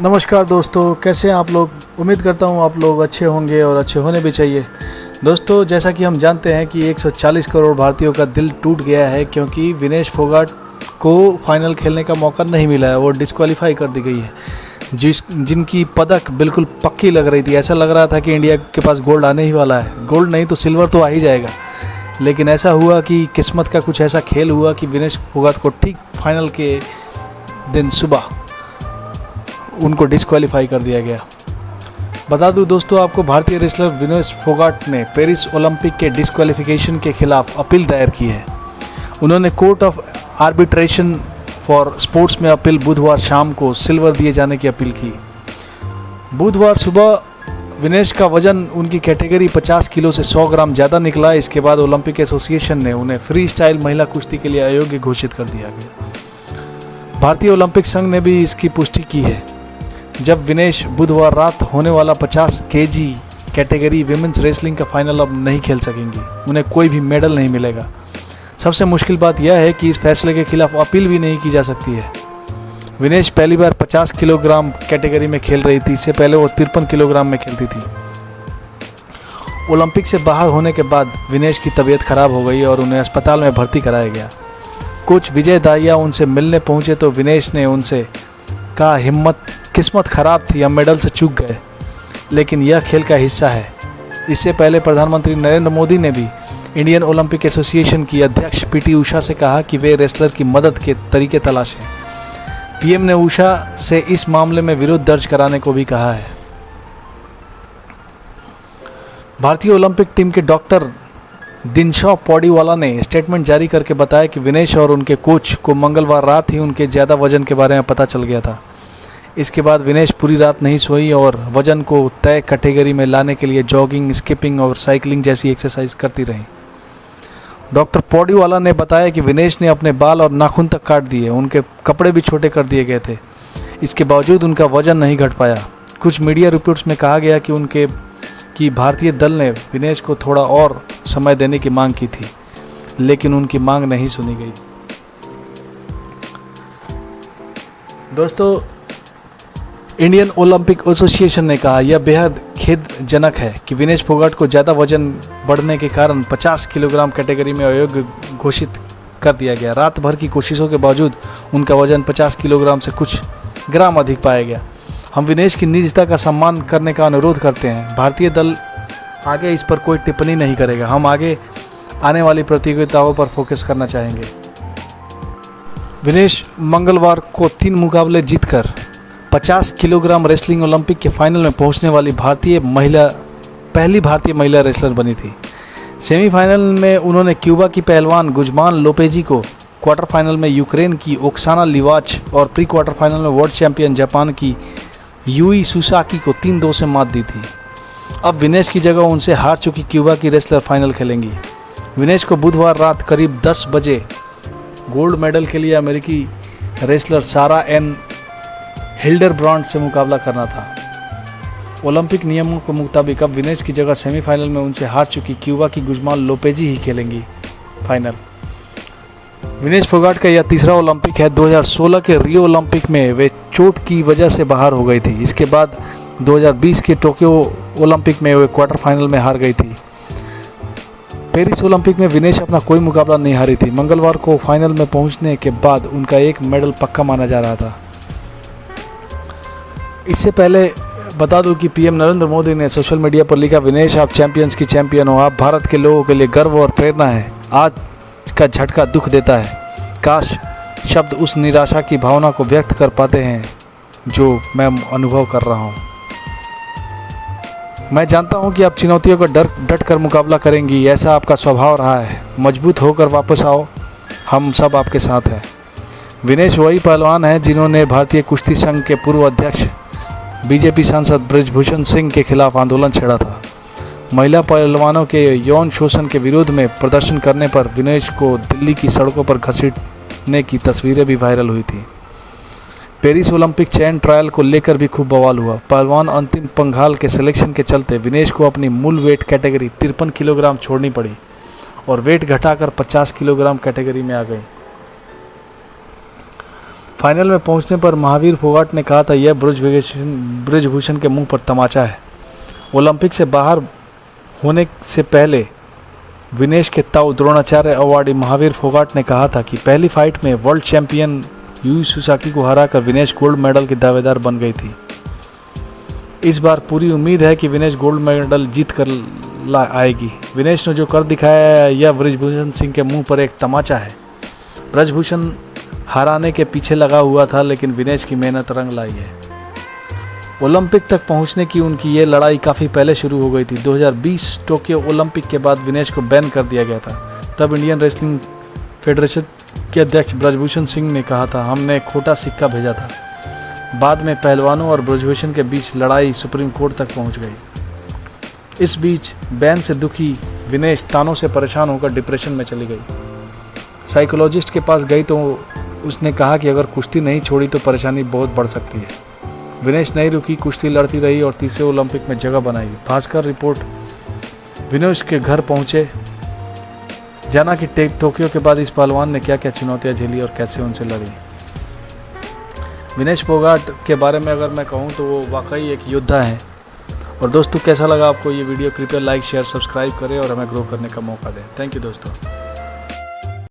नमस्कार दोस्तों, कैसे हैं आप लोग। उम्मीद करता हूं आप लोग अच्छे होंगे और अच्छे होने भी चाहिए। दोस्तों, जैसा कि हम जानते हैं कि 140 करोड़ भारतीयों का दिल टूट गया है क्योंकि विनेश फोगाट को फाइनल खेलने का मौका नहीं मिला है। वो डिस्क्वालीफाई कर दी गई है। जिनकी पदक बिल्कुल पक्की लग रही थी। ऐसा लग रहा था कि इंडिया के पास गोल्ड आने ही वाला है। गोल्ड नहीं तो सिल्वर तो आ ही जाएगा। लेकिन ऐसा हुआ कि किस्मत का कुछ ऐसा खेल हुआ कि विनेश फोगाट को ठीक फाइनल के दिन सुबह उनको डिस्क्वालीफाई कर दिया गया। बता दूं दोस्तों आपको, भारतीय रेसलर विनेश फोगाट ने पेरिस ओलंपिक के डिस्क्वालिफिकेशन के खिलाफ अपील दायर की है। उन्होंने court of arbitration for sports में अपील बुधवार शाम को सिल्वर दिए जाने की अपील की। बुधवार सुबह विनेश का वजन उनकी कैटेगरी 50 किलो से 100 ग्राम ज़्यादा निकला। इसके बाद ओलंपिक एसोसिएशन ने उन्हें फ्री स्टाइल महिला कुश्ती के लिए अयोग्य घोषित कर दिया गया। भारतीय ओलंपिक संघ ने भी इसकी पुष्टि की है। जब विनेश बुधवार रात होने वाला 50 केजी कैटेगरी विमेंस रेसलिंग का फाइनल अब नहीं खेल सकेंगी, उन्हें कोई भी मेडल नहीं मिलेगा। सबसे मुश्किल बात यह है कि इस फैसले के खिलाफ अपील भी नहीं की जा सकती है। विनेश पहली बार 50 किलोग्राम कैटेगरी में खेल रही थी। इससे पहले वो 53 किलोग्राम में खेलती थी। ओलंपिक से बाहर होने के बाद विनेश की तबीयत खराब हो गई और उन्हें अस्पताल में भर्ती कराया गया। कोच विजय दाहिया उनसे मिलने पहुंचे तो विनेश ने उनसे कहा, किस्मत खराब थी, हम मेडल से चूक गए, लेकिन यह खेल का हिस्सा है। इससे पहले प्रधानमंत्री नरेंद्र मोदी ने भी इंडियन ओलंपिक एसोसिएशन की अध्यक्ष पीटी उषा से कहा कि वे रेसलर की मदद के तरीके तलाशें। पीएम ने उषा से इस मामले में विरोध दर्ज कराने को भी कहा है। भारतीय ओलंपिक टीम के डॉक्टर दिनशॉ पौडीवाला ने स्टेटमेंट जारी करके बताया कि विनेश और उनके कोच को मंगलवार रात ही उनके ज़्यादा वजन के बारे में पता चल गया था। इसके बाद विनेश पूरी रात नहीं सोई और वजन को तय कैटेगरी में लाने के लिए जॉगिंग, स्किपिंग और साइकिलिंग जैसी एक्सरसाइज करती रहीं। डॉक्टर पौडीवाला ने बताया कि विनेश ने अपने बाल और नाखून तक काट दिए। उनके कपड़े भी छोटे कर दिए गए थे। इसके बावजूद उनका वजन नहीं घट पाया। कुछ मीडिया रिपोर्ट्स में कहा गया कि भारतीय दल ने विनेश को थोड़ा और समय देने की मांग की थी, लेकिन उनकी मांग नहीं सुनी गई। दोस्तों, इंडियन ओलंपिक एसोसिएशन ने कहा, यह बेहद खेदजनक है कि विनेश फोगाट को ज़्यादा वजन बढ़ने के कारण 50 किलोग्राम कैटेगरी में अयोग्य घोषित कर दिया गया। रात भर की कोशिशों के बावजूद उनका वजन 50 किलोग्राम से कुछ ग्राम अधिक पाया गया। हम विनेश की निजता का सम्मान करने का अनुरोध करते हैं। भारतीय दल आगे इस पर कोई टिप्पणी नहीं करेगा। हम आगे आने वाली प्रतियोगिताओं पर फोकस करना चाहेंगे। विनेश मंगलवार को 3 मुकाबले जीतकर 50 किलोग्राम रेसलिंग ओलंपिक के फाइनल में पहुंचने वाली पहली भारतीय महिला रेसलर बनी थी। सेमीफाइनल में उन्होंने क्यूबा की पहलवान गुजमान लोपेजी को, क्वार्टर फाइनल में यूक्रेन की ओक्साना लिवाच और प्री क्वार्टर फाइनल में वर्ल्ड चैंपियन जापान की यूई सुसाकी को 3-2 से मात दी थी। अब विनेश की जगह उनसे हार चुकी क्यूबा की रेसलर फाइनल खेलेंगी। विनेश को बुधवार रात करीब 10 बजे गोल्ड मेडल के लिए अमेरिकी रेसलर सारा एन हिल्डरब्रांड से मुकाबला करना था। ओलंपिक नियमों के मुताबिक अब विनेश की जगह सेमीफाइनल में उनसे हार चुकी क्यूबा की गुजमान लोपेजी ही खेलेंगी फाइनल। विनेश फोगाट का यह तीसरा ओलंपिक है। 2016 के रियो ओलंपिक में वे चोट की वजह से बाहर हो गई थी। इसके बाद 2020 के टोक्यो ओलंपिक में वे क्वार्टर फाइनल में हार गई थी। पेरिस ओलंपिक में विनेश अपना कोई मुकाबला नहीं हारी थी। मंगलवार को फाइनल में पहुंचने के बाद उनका एक मेडल पक्का माना जा रहा था। इससे पहले बता दूं कि पीएम नरेंद्र मोदी ने सोशल मीडिया पर लिखा, विनेश आप चैंपियंस की चैंपियन हो। आप भारत के लोगों के लिए गर्व और प्रेरणा है। आज का झटका दुख देता है। काश शब्द उस निराशा की भावना को व्यक्त कर पाते हैं जो मैं अनुभव कर रहा हूं। मैं जानता हूं कि आप चुनौतियों का डट कर मुकाबला करेंगी। ऐसा आपका स्वभाव रहा है। मजबूत होकर वापस आओ, हम सब आपके साथ हैं। विनेश वही पहलवान हैं जिन्होंने भारतीय कुश्ती संघ के पूर्व अध्यक्ष बीजेपी सांसद ब्रजभूषण सिंह के खिलाफ आंदोलन छेड़ा था। महिला पहलवानों के यौन शोषण के विरोध में प्रदर्शन करने पर विनेश को दिल्ली की सड़कों पर घसीटने की तस्वीरें भी वायरल हुई थी। पेरिस ओलंपिक चयन ट्रायल को लेकर भी खूब बवाल हुआ। पहलवान अंतिम पंघाल के सिलेक्शन के चलते विनेश को अपनी मूल वेट कैटेगरी 53 किलोग्राम छोड़नी पड़ी और वेट घटाकर 50 किलोग्राम कैटेगरी में आ गई। फाइनल में पहुंचने पर महावीर फोगाट ने कहा था, यह ब्रिजभूषण के मुंह पर तमाचा है। ओलंपिक से बाहर होने से पहले विनेश के ताऊ द्रोणाचार्य अवार्डी महावीर फोगाट ने कहा था कि पहली फाइट में वर्ल्ड चैंपियन यूई सुसाकी को हराकर विनेश गोल्ड मेडल की दावेदार बन गई थी। इस बार पूरी उम्मीद है कि विनेश गोल्ड मेडल जीत कर आएगी। विनेश ने जो कर दिखाया है यह ब्रिजभूषण सिंह के मुंह पर एक तमाचा है। ब्रिजभूषण हराने के पीछे लगा हुआ था, लेकिन विनेश की मेहनत रंग लाई है। ओलंपिक तक पहुंचने की उनकी ये लड़ाई काफ़ी पहले शुरू हो गई थी। 2020 टोक्यो ओलंपिक के बाद विनेश को बैन कर दिया गया था। तब इंडियन रेसलिंग फेडरेशन के अध्यक्ष ब्रिजभूषण सिंह ने कहा था, हमने एक खोटा सिक्का भेजा था। बाद में पहलवानों और ब्रिजभूषण के बीच लड़ाई सुप्रीम कोर्ट तक पहुंच गई। इस बीच बैन से दुखी विनेश तानों से परेशान होकर डिप्रेशन में चली गई। साइकोलॉजिस्ट के पास गई तो उसने कहा कि अगर कुश्ती नहीं छोड़ी तो परेशानी बहुत बढ़ सकती है। विनेश नहीं रुकी, कुश्ती लड़ती रही और तीसरे ओलंपिक में जगह बनाई। भास्कर रिपोर्ट विनेश के घर पहुंचे, जाना कि टोक्यो के बाद इस पहलवान ने क्या क्या चुनौतियां झेली और कैसे उनसे लड़ी। विनेश फोगाट के बारे में अगर मैं कहूं तो वो वाकई एक योद्धा है। और दोस्तों, कैसा लगा आपको ये वीडियो? कृपया लाइक शेयर सब्सक्राइब करें और हमें ग्रो करने का मौका दें। थैंक यू दोस्तों।